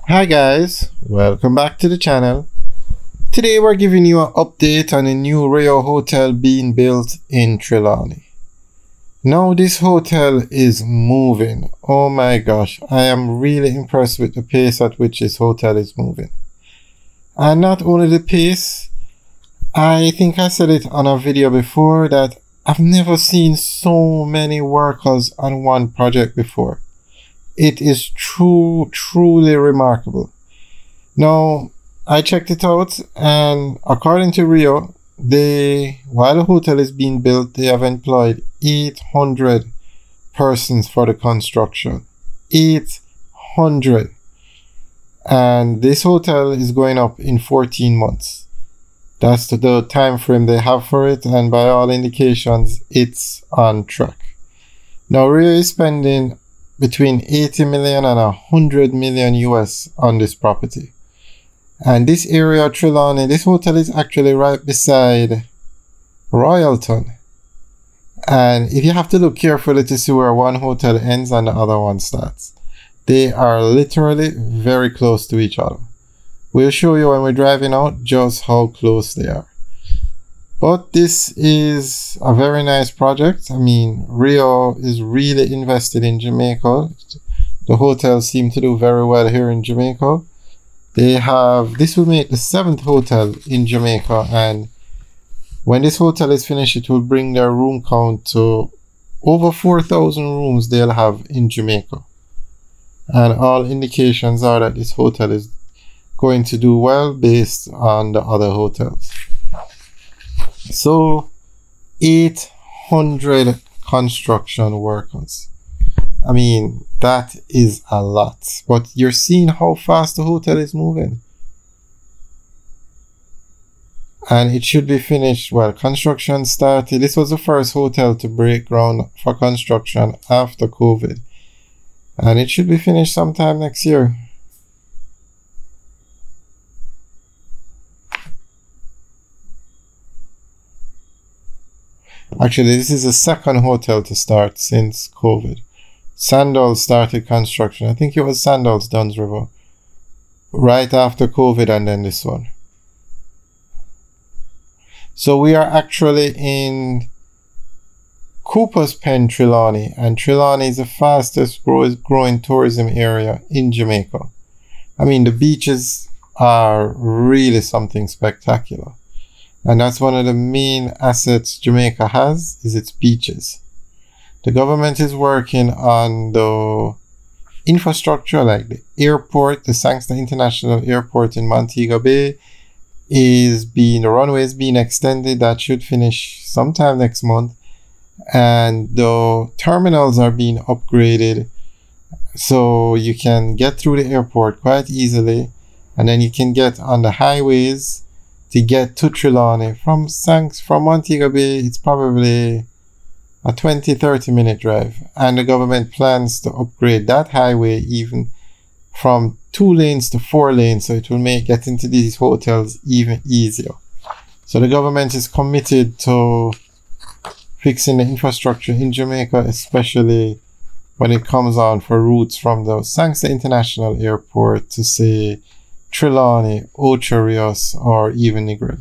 Hi guys, welcome back to the channel. Today we're giving you an update on a new Riu hotel being built in Trelawney. Now this hotel is moving. Oh my gosh, I am really impressed with the pace at which this hotel is moving. And not only the pace, I think I said it on a video before that I've never seen so many workers on one project before. It is truly remarkable. Now, I checked it out, and according to Riu, while the hotel is being built, they have employed 800 persons for the construction. 800. And this hotel is going up in 14 months. That's the time frame they have for it, and by all indications, it's on track. Now, Riu is spending between 80 million and 100 million US on this property. And this area, Trelawney, this hotel is actually right beside Royalton. And if you have to look carefully to see where one hotel ends and the other one starts, they are literally very close to each other. We'll show you when we're driving out just how close they are. But this is a very nice project. I mean, Riu is really invested in Jamaica. The hotels seem to do very well here in Jamaica. This will make the 7th hotel in Jamaica, and when this hotel is finished, it will bring their room count to over 4,000 rooms they'll have in Jamaica. And all indications are that this hotel is going to do well based on the other hotels. So 800 construction workers. I mean, that is a lot, but you're seeing how fast the hotel is moving. And it should be finished. Well, construction started. This was the first hotel to break ground for construction after COVID. And it should be finished sometime next year. Actually, this is the second hotel to start since COVID. Sandals started construction. I think it was Sandals, Duns River, right after COVID, and then this one. So we are actually in Cooper's Pen, Trelawney, and Trelawney is the fastest growing tourism area in Jamaica. I mean, the beaches are really something spectacular. And that's one of the main assets Jamaica has, is its beaches. The government is working on the infrastructure, like the airport, the Sangster International Airport in Montego Bay the runway is being extended. That should finish sometime next month. And the terminals are being upgraded so you can get through the airport quite easily. And then you can get on the highways to get to Trelawney. From Montego Bay, it's probably a 20-30 minute drive, and the government plans to upgrade that highway even from 2 lanes to 4 lanes, so it will make getting to these hotels even easier. So the government is committed to fixing the infrastructure in Jamaica, especially when it comes on for routes from the Sangster International Airport to, say, Trelawney, Ocho Rios, or even Negril.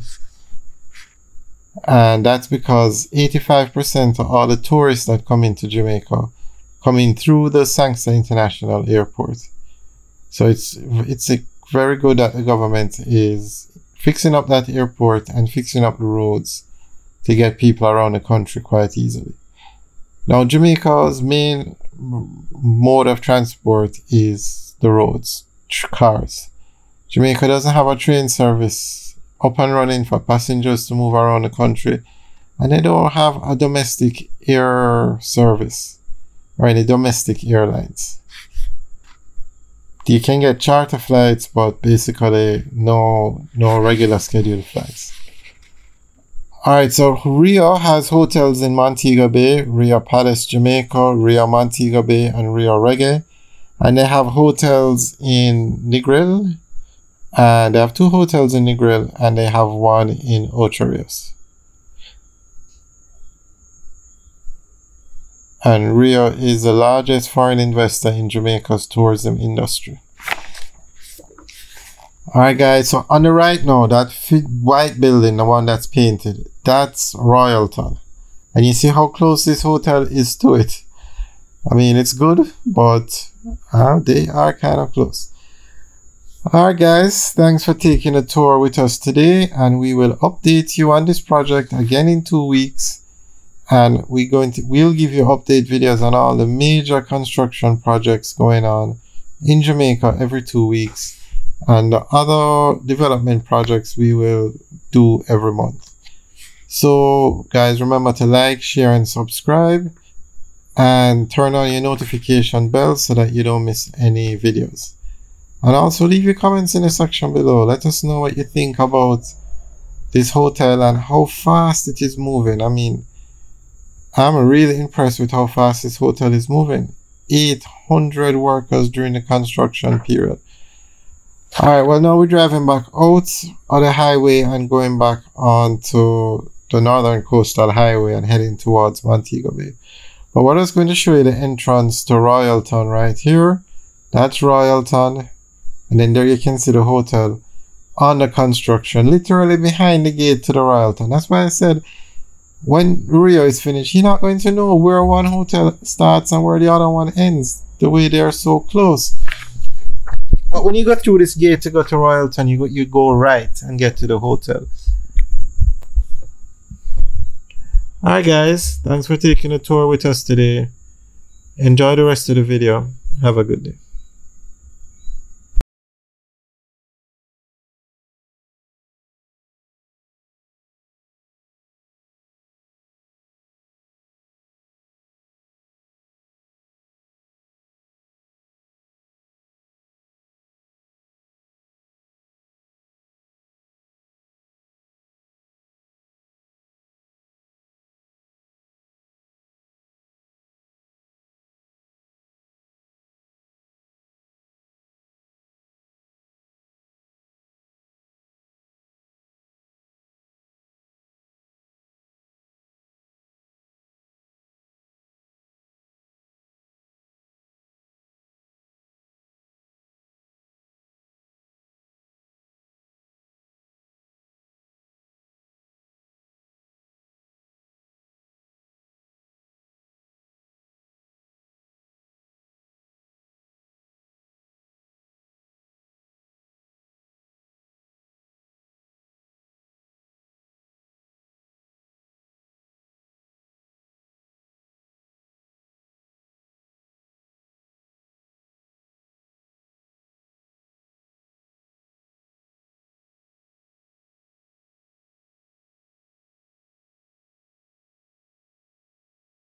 And that's because 85% of all the tourists that come into Jamaica come in through the Sangster International Airport. So it's very good that the government is fixing up that airport and fixing up the roads to get people around the country quite easily. Now, Jamaica's main mode of transport is the roads, cars. Jamaica doesn't have a train service up and running for passengers to move around the country, and they don't have a domestic air service or any domestic airlines. You can get charter flights, but basically no regular scheduled flights. Alright, so Riu has hotels in Montego Bay, Riu Palace, Jamaica, Riu Montego Bay, and Riu Reggae. And they have hotels in Negril, and they have 2 hotels in Negril, and they have 1 in Ocho Rios. And Riu is the largest foreign investor in Jamaica's tourism industry. Alright guys, so on the right now, that white building, the one that's painted, that's Royalton. And you see how close this hotel is to it. I mean, it's good, but they are kind of close. Alright guys, thanks for taking a tour with us today, and we will update you on this project again in 2 weeks. And we'll give you update videos on all the major construction projects going on in Jamaica every 2 weeks, and the other development projects we will do every month. So guys, remember to like, share and subscribe, and turn on your notification bell so that you don't miss any videos. And also leave your comments in the section below. Let us know what you think about this hotel and how fast it is moving. I mean, I'm really impressed with how fast this hotel is moving. 800 workers during the construction period. Alright, well now we're driving back out of the highway and going back onto the northern coastal highway and heading towards Montego Bay. But we're just going to show you the entrance to Royalton right here. That's Royalton. And then there you can see the hotel under construction, literally behind the gate to the Royalton. That's why I said, when Rio is finished, you're not going to know where one hotel starts and where the other one ends, the way they are so close. But when you go through this gate to go to Royalton, you go right and get to the hotel. Alright guys, thanks for taking a tour with us today. Enjoy the rest of the video. Have a good day.